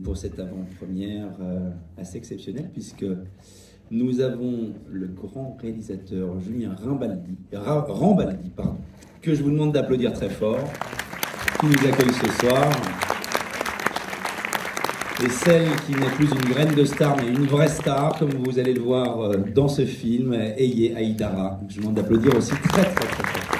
pour cette avant-première assez exceptionnelle, puisque nous avons le grand réalisateur Julien Rambaldi, pardon, que je vous demande d'applaudir très fort, qui nous accueille ce soir. Et celle qui n'est plus une graine de star, mais une vraie star, comme vous allez le voir dans ce film, Eye Aïdara. Je vous demande d'applaudir aussi très très très fort.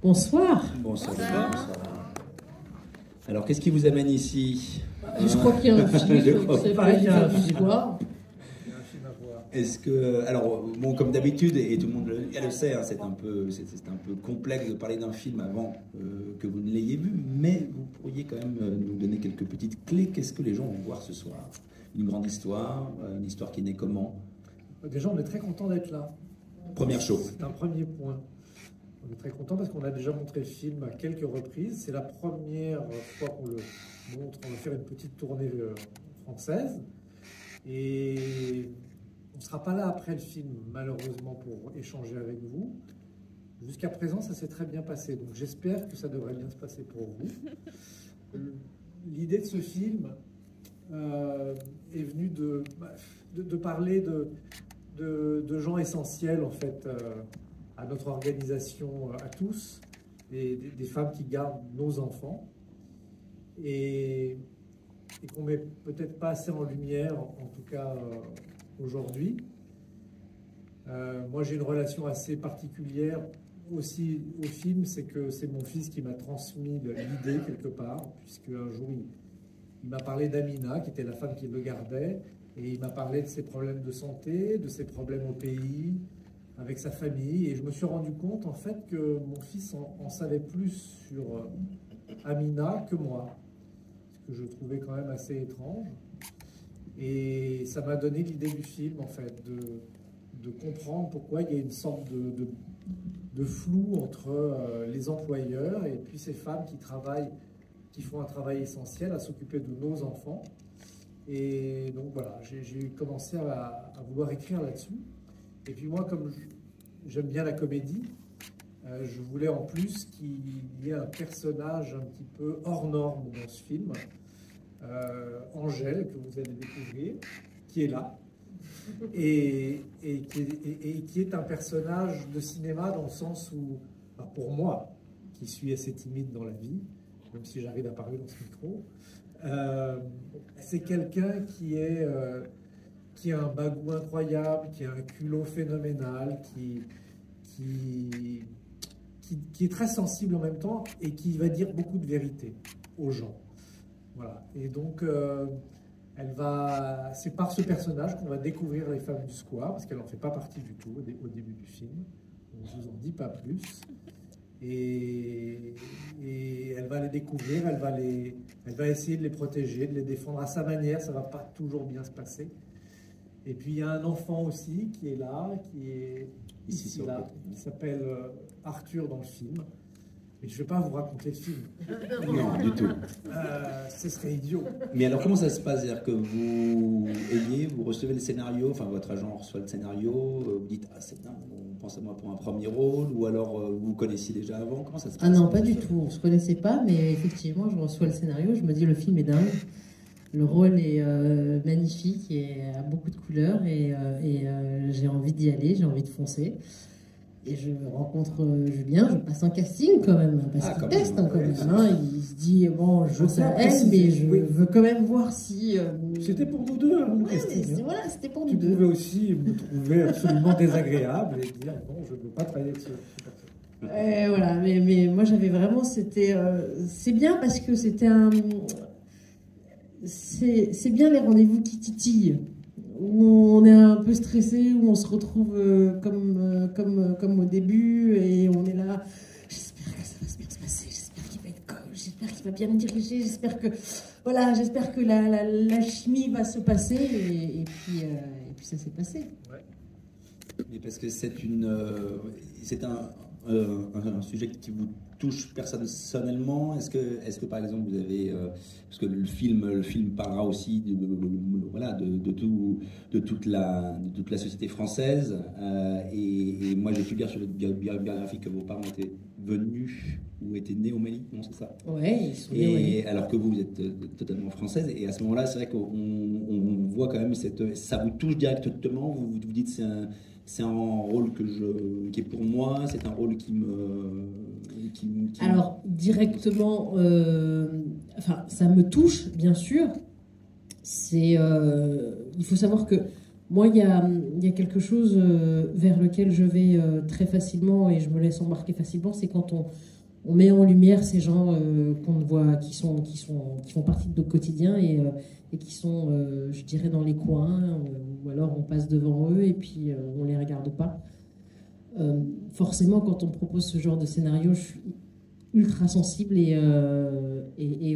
Bonsoir. Bonsoir. Bonsoir. Alors, qu'est-ce qui vous amène ici? Je crois qu'il y a un film. C'est pareil, il y a un film. Est-ce que, alors, bon, comme d'habitude, et tout le monde le sait, hein, c'est un peu complexe de parler d'un film avant que vous ne l'ayez vu, mais vous pourriez quand même nous donner quelques petites clés. Qu'est-ce que les gens vont voir ce soir? Une grande histoire, une histoire qui est née comment? Déjà, on est très content d'être là. Première chose. C'est un premier point. On est très content parce qu'on a déjà montré le film à quelques reprises. C'est la première fois qu'on le montre. On va faire une petite tournée française. Et on ne sera pas là après le film, malheureusement, pour échanger avec vous. Jusqu'à présent, ça s'est très bien passé. Donc j'espère que ça devrait bien se passer pour vous. L'idée de ce film est venue de parler de gens essentiels, en fait, à notre organisation, à tous, des femmes qui gardent nos enfants et qu'on met peut-être pas assez en lumière, en tout cas aujourd'hui. Moi, j'ai une relation assez particulière aussi au film, c'est que c'est mon fils qui m'a transmis l'idée quelque part, puisque un jour il m'a parlé d'Amina, qui était la femme qui le gardait, et il m'a parlé de ses problèmes de santé, de ses problèmes au pays, avec sa famille, et je me suis rendu compte en fait que mon fils en savait plus sur Amina que moi, ce que je trouvais quand même assez étrange. Et ça m'a donné l'idée du film, en fait, de comprendre pourquoi il y a une sorte de flou entre les employeurs et puis ces femmes qui travaillent, qui font un travail essentiel à s'occuper de nos enfants. Et donc voilà, j'ai commencé à vouloir écrire là-dessus. Et puis moi, comme j'aime bien la comédie, je voulais en plus qu'il y ait un personnage un petit peu hors norme dans ce film, Angèle, que vous allez découvrir, qui est là, et qui est un personnage de cinéma dans le sens où, bah pour moi, qui suis assez timide dans la vie, même si j'arrive à parler dans ce micro, c'est quelqu'un qui a un bagou incroyable, qui a un culot phénoménal, qui est très sensible en même temps et qui va dire beaucoup de vérité aux gens. Voilà. Et donc, c'est par ce personnage qu'on va découvrir les femmes du square, parce qu'elle n'en fait pas partie du tout au début du film. On ne vous en dit pas plus. Et elle va les découvrir, elle va essayer de les protéger, de les défendre à sa manière. Ça ne va pas toujours bien se passer. Et puis il y a un enfant aussi qui est là, qui est ici là, qui s'appelle Arthur dans le film. Mais je ne vais pas vous raconter le film. Non, du tout. Ce serait idiot. Mais alors comment ça se passe? C'est-à-dire que vous recevez le scénario, enfin votre agent reçoit le scénario, vous dites « Ah c'est dingue, on pense à moi pour un premier rôle » ou alors vous vous connaissiez déjà avant? Comment ça se passe? Ah non, pas du tout, on ne se connaissait pas, mais effectivement je reçois le scénario, je me dis le film est dingue. Le rôle est magnifique et a beaucoup de couleurs et j'ai envie d'y aller, j'ai envie de foncer. Et je rencontre Julien, je passe un casting quand même, parce qu'il teste quand même. Hein, il se dit, bon, je veux à elle, mais je veux quand même voir si... C'était pour nous deux, hein, le casting. Voilà, c'était pour nous deux. Tu pouvais aussi me trouver absolument désagréable et dire, non, je ne veux pas travailler avec ce personne. Voilà, mais moi j'avais vraiment, c'est bien parce que c'était un... C'est bien les rendez-vous qui titillent, où on est un peu stressé, où on se retrouve comme au début, et on est là, j'espère que ça va bien se passer, j'espère qu'il va être cool, j'espère qu'il va bien me diriger, j'espère que la chimie va se passer, et puis ça s'est passé. Ouais. Mais parce que c'est un un sujet qui vous touche personnellement? Est-ce que par exemple vous avez, parce que le film parlera aussi voilà, de toute la société française, et moi j'ai pu lire sur votre biographie que vos parents étaient venus ou étaient nés au Mali, non, c'est ça? Ouais, ils sont nés au Mali. Alors que vous êtes totalement française, et à ce moment-là c'est vrai qu'on voit quand même ça vous touche directement, vous dites c'est un rôle qui est pour moi, c'est un rôle qui me... Alors, directement, enfin, ça me touche, bien sûr. Il faut savoir que moi, il y a quelque chose vers lequel je vais très facilement et je me laisse embarquer facilement, c'est quand on met en lumière ces gens qu'on voit, qui font partie de notre quotidien et qui sont, je dirais, dans les coins, ou alors on passe devant eux et puis on les regarde pas. Forcément, quand on me propose ce genre de scénario, je suis ultra sensible et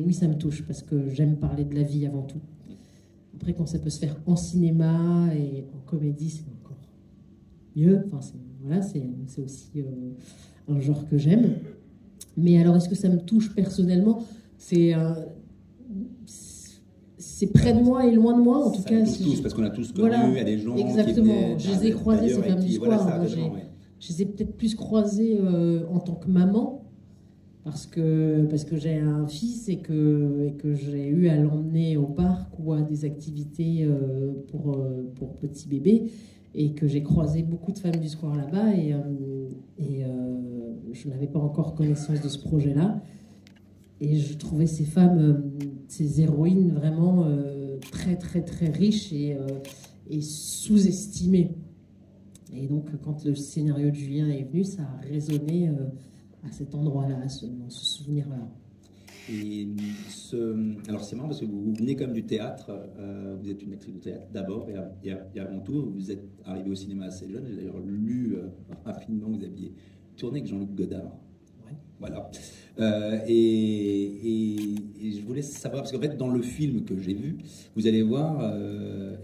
oui, ça me touche parce que j'aime parler de la vie avant tout. Après, quand ça peut se faire en cinéma et en comédie, c'est encore mieux. Enfin, c'est aussi un genre que j'aime. Mais alors, est-ce que ça me touche personnellement? C'est près de moi et loin de moi, en tout cas. Tous, parce qu'on a tous connu, voilà, il y a des gens exactement. Je les ai croisés, ces femmes du square. Voilà, je les ai peut-être plus croisées en tant que maman, parce que j'ai un fils et que j'ai eu à l'emmener au parc ou à des activités pour petits bébés, et que j'ai croisé beaucoup de femmes du square là-bas, et je n'avais pas encore connaissance de ce projet-là. Et je trouvais ces femmes, ces héroïnes vraiment très très très riches et sous-estimées. Et donc quand le scénario de Julien est venu, ça a résonné à cet endroit-là, dans ce souvenir-là. Et alors c'est marrant parce que vous venez comme du théâtre, vous êtes une actrice de théâtre d'abord et avant tout, vous êtes arrivé au cinéma assez jeune. J'ai d'ailleurs lu rapidement que vous aviez tourné avec Jean-Luc Godard. Ouais. Voilà. Et je voulais savoir, parce qu'en fait, dans le film que j'ai vu, vous allez voir,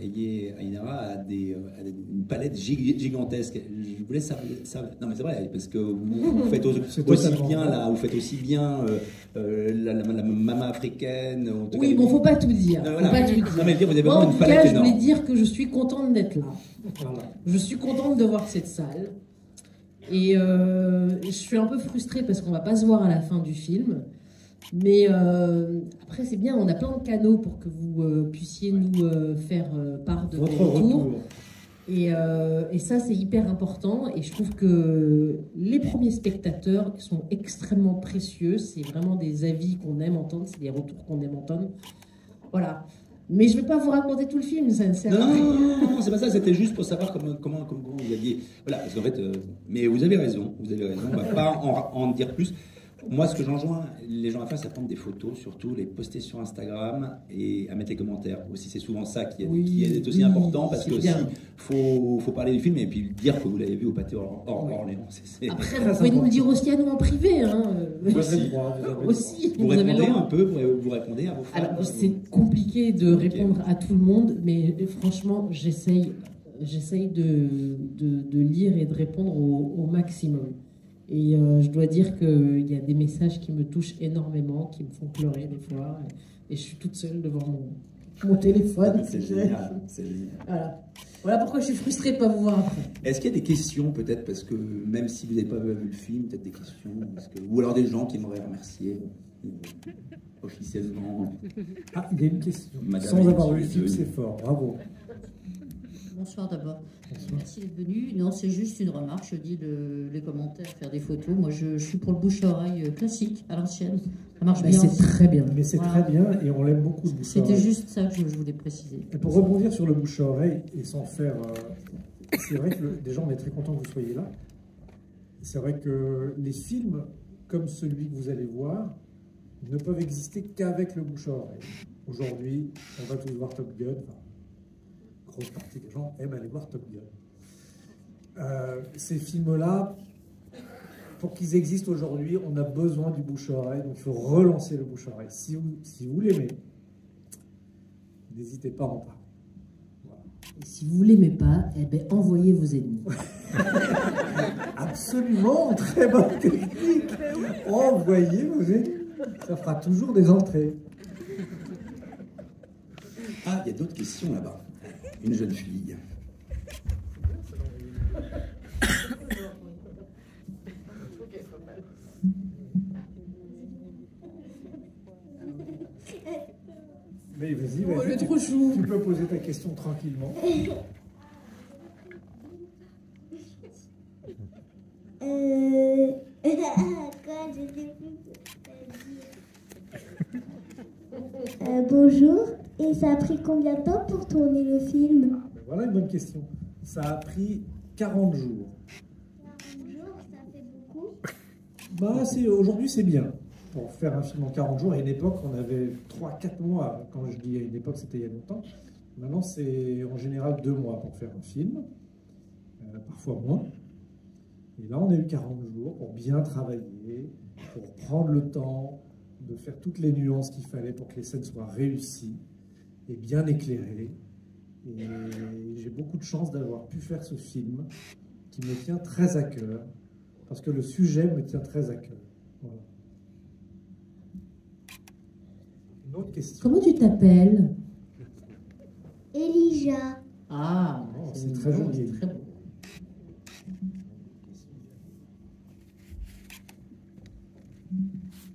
Eye Ainara a une palette gigantesque. Je voulais savoir, non mais c'est vrai, parce que vous faites aussi bien la maman africaine. Oui, bon, faut pas tout dire. Voilà. Faut pas tout dire. Non, mais vous avez Moi, en une tout palette cas, énorme. je voulais dire que je suis contente d'être là. Voilà. Je suis contente de voir cette salle. Et je suis un peu frustrée parce qu'on va pas se voir à la fin du film. Mais après, c'est bien, on a plein de canaux pour que vous puissiez nous faire part de votre retour. Et ça, c'est hyper important. Et je trouve que les premiers spectateurs sont extrêmement précieux. C'est vraiment des avis qu'on aime entendre, c'est des retours qu'on aime entendre. Voilà. Mais je ne vais pas vous raconter tout le film, ça ne sert à rien. Non, c'est pas ça, c'était juste pour savoir comment vous aviez... Voilà, parce qu'en fait... mais vous avez raison, on ne va pas en dire plus. Moi, ce que j'enjoins les gens à faire, c'est à prendre des photos, surtout les poster sur Instagram et à mettre des commentaires. Aussi, c'est souvent ça qui est aussi important, parce que aussi, faut parler du film et puis dire que vous l'avez vu au Pâté Orléans. Après, vous pouvez nous le dire aussi à nous en privé. Hein. Aussi. Vous répondez un peu, vous répondez à vos fans. Alors, c'est compliqué de répondre à tout le monde, mais franchement, j'essaye de lire et de répondre au maximum. Et je dois dire qu'il y a des messages qui me touchent énormément, qui me font pleurer des fois. Et je suis toute seule devant mon téléphone. C'est génial. C'est génial. Voilà pourquoi je suis frustrée de ne pas vous voir après. Est-ce qu'il y a des questions, peut-être, parce que même si vous n'avez pas vu le film, peut-être des questions, ou alors des gens qui m'auraient remercié officiellement. Ah, il y a une question. Sans avoir vu le film, c'est fort. Bravo. Bonsoir d'abord. Merci d'être venu. Non, c'est juste une remarque. Je dis les commentaires, faire des photos. Moi, je suis pour le bouche-oreille classique, à l'ancienne. Ça marche bien. C'est très bien. Mais c'est très bien et on l'aime beaucoup, le bouche-oreille. C'était juste ça que je voulais préciser. Et pour rebondir sur le bouche-oreille et sans faire... c'est vrai que déjà, on est très content que vous soyez là. C'est vrai que les films comme celui que vous allez voir ne peuvent exister qu'avec le bouche-oreille. Aujourd'hui, on va tous voir Top Gun. Grosse partie des gens aiment aller voir Top Gun. Ces films-là, pour qu'ils existent aujourd'hui, on a besoin du bouche-oreille, donc il faut relancer le bouche-oreille. Si vous l'aimez, n'hésitez pas à en parler. Voilà. Et si vous ne l'aimez pas, eh ben, envoyez vos ennemis. Ah Absolument, très bonne technique. Oh, vous voyez, ça fera toujours des entrées. Ah, il y a d'autres questions là-bas. Une jeune fille. Mais vas-y, Oh, le trop chou. Tu peux poser ta question tranquillement. Quoi, je sais plus ce que bonjour, et ça a pris combien de temps pour tourner le film? Ben voilà une bonne question. Ça a pris 40 jours. 40 jours, ça fait beaucoup. Bah, aujourd'hui, c'est bien. Pour faire un film en 40 jours, à une époque, on avait 3-4 mois. Quand je dis à une époque, c'était il y a longtemps. Maintenant, c'est en général 2 mois pour faire un film, parfois moins. Et là, on a eu 40 jours pour bien travailler, pour prendre le temps de faire toutes les nuances qu'il fallait pour que les scènes soient réussies et bien éclairées. Et j'ai beaucoup de chance d'avoir pu faire ce film qui me tient très à cœur, parce que le sujet me tient très à cœur. Voilà. Une autre question. Comment tu t'appelles? Elijah. Ah, Oh, c'est très joli. C'est très beau.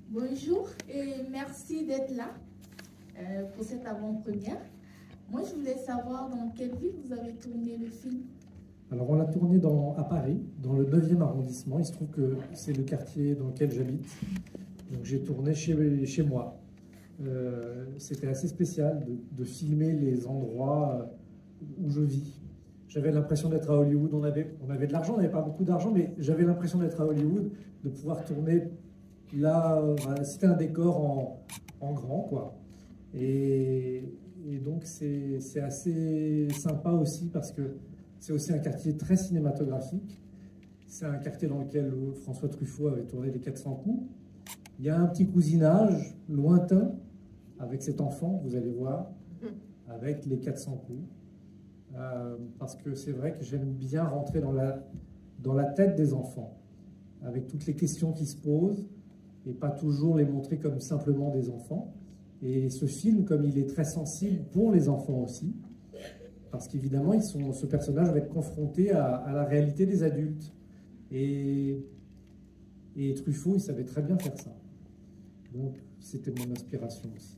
Bonjour et merci d'être là pour cette avant-première. Moi, je voulais savoir dans quelle ville vous avez tourné le film. Alors, on l'a tourné à Paris, dans le 9e arrondissement. Il se trouve que c'est le quartier dans lequel j'habite. Donc, j'ai tourné chez moi. C'était assez spécial de filmer les endroits où je vis. J'avais l'impression d'être à Hollywood. On avait de l'argent, on n'avait pas beaucoup d'argent, mais j'avais l'impression d'être à Hollywood, de pouvoir tourner là. C'était un décor en grand, quoi. Et donc, c'est assez sympa aussi parce que c'est aussi un quartier très cinématographique. C'est un quartier dans lequel François Truffaut avait tourné les 400 coups. Il y a un petit cousinage lointain avec cet enfant, vous allez voir, avec les 400 coups. Parce que c'est vrai que j'aime bien rentrer dans la tête des enfants, avec toutes les questions qui se posent, et pas toujours les montrer comme simplement des enfants. Et ce film, comme il est très sensible pour les enfants aussi, parce qu'évidemment, ce personnage va être confronté à la réalité des adultes. Et Truffaut, il savait très bien faire ça. Donc, c'était mon inspiration aussi.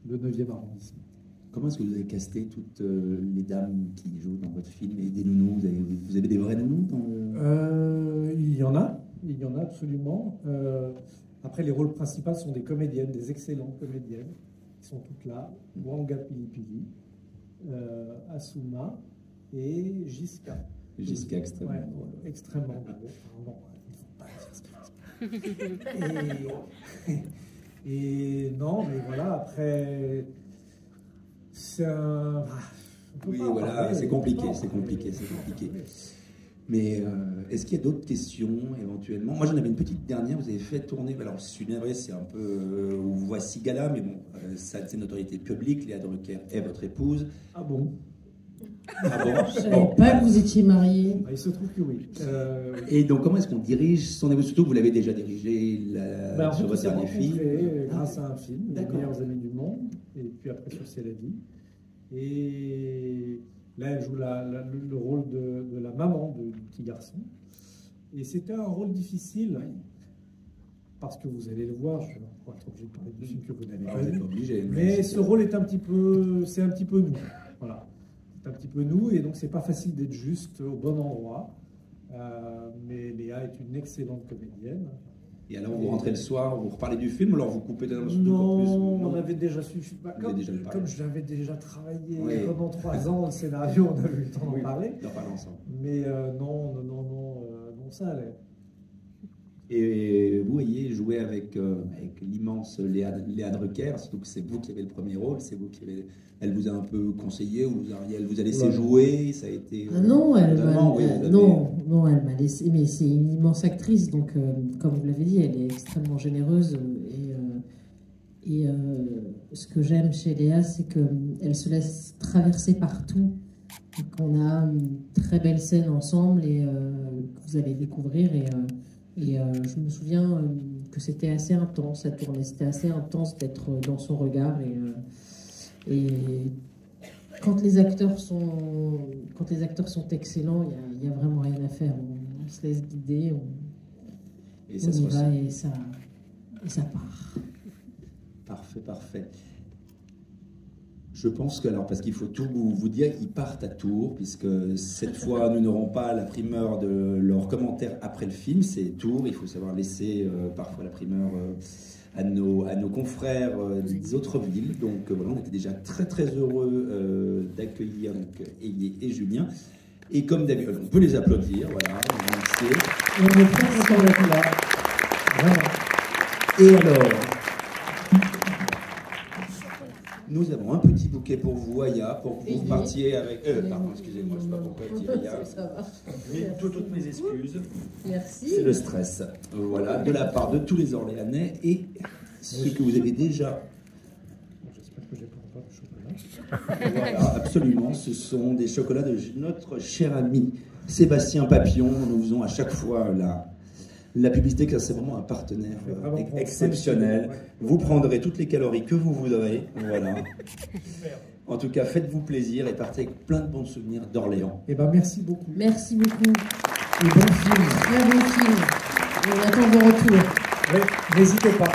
Le 9e arrondissement. Comment est-ce que vous avez casté toutes les dames qui jouent dans votre film et des nounous? Vous avez des vrais nounous dans Il y en a absolument. Après, les rôles principaux sont des comédiennes, des excellentes comédiennes, qui sont toutes là. Wanga Pilipili, Asuma et Jiska. Jiska, extrêmement drôle. Extrêmement drôle. Non, il ne faut pas dire ça. Et non, mais voilà, après, c'est un... Oui, voilà, c'est compliqué. Mais est-ce qu'il y a d'autres questions éventuellement? Moi, j'en avais une petite dernière. Vous avez fait tourner, alors je suis navré, c'est un peu voici gala, mais bon, ça, c'est une autorité publique. Léa Drucker est votre épouse. Ah bon? Ah bon? Je ne savais pas que vous étiez mariés. Il se trouve que oui. Et donc, comment est-ce qu'on dirige son épouse? Surtout que vous l'avez déjà dirigé sur votre dernier film. Grâce à un film, Les meilleurs amis du monde, et puis après sur C'est la vie. Et là, elle joue le rôle de la maman du petit garçon. Et c'était un rôle difficile, parce que vous allez le voir, je ne vais pas être obligé de parler du film que vous n'avez pas vu. Obligé, mais ce rôle est c'est un petit peu nous. Voilà. C'est un petit peu nous, et donc c'est pas facile d'être juste au bon endroit. Mais Léa est une excellente comédienne. Et alors, vous rentrez le soir, vous reparlez du film, ou alors vous coupez d'un plus? Non, on avait déjà suffi. Comme j'avais déjà travaillé pendant 3 ans le scénario, on a eu le temps d'en parler. D'en parler ensemble. Mais non, ça allait. Et vous voyez jouer avec l'immense Léa Drucker, surtout que c'est vous qui avez le premier rôle, c'est vous qui avez... Elle vous a un peu conseillé, ou elle vous a laissé jouer, ça a été... Ah non, elle m'a laissé, mais c'est une immense actrice, donc comme vous l'avez dit, elle est extrêmement généreuse, et ce que j'aime chez Léa, c'est qu'elle se laisse traverser partout, qu'on a une très belle scène ensemble, et vous allez découvrir. Et je me souviens que c'était assez intense à tourner, c'était assez intense d'être dans son regard. Et quand les acteurs sont excellents, il y a vraiment rien à faire. On se laisse guider, on y va et ça part. Parfait, parfait. Je pense que, alors, parce qu'il faut tout vous dire, ils partent à Tours, puisque cette fois, nous n'aurons pas la primeur de leurs commentaires après le film, c'est Tours, il faut savoir laisser parfois la primeur à nos confrères des autres villes. Donc voilà, on était déjà très très heureux d'accueillir Ailier et Julien. Et comme d'habitude, on peut les applaudir, voilà, merci. On est très content d'être là. Voilà. Et alors, nous avons un petit bouquet pour vous, Aya, pour que vous partiez avec... pardon, excusez-moi, je ne sais pas pourquoi je dis Aya. Mais toutes mes excuses. Merci. C'est le stress. Voilà, de la part de tous les Orléanais et ce que vous avez déjà... J'espère que je n'ai pas de chocolat. Voilà, absolument. Ce sont des chocolats de notre cher ami Sébastien Papillon. Nous faisons à chaque fois la publicité, car c'est vraiment un partenaire exceptionnel. Vous prendrez toutes les calories que vous voudrez. Voilà. En tout cas, faites-vous plaisir et partez avec plein de bons souvenirs d'Orléans. Eh ben, merci beaucoup. Merci beaucoup. Et bon film, très bon film. On attend vos retours. Ouais, n'hésitez pas.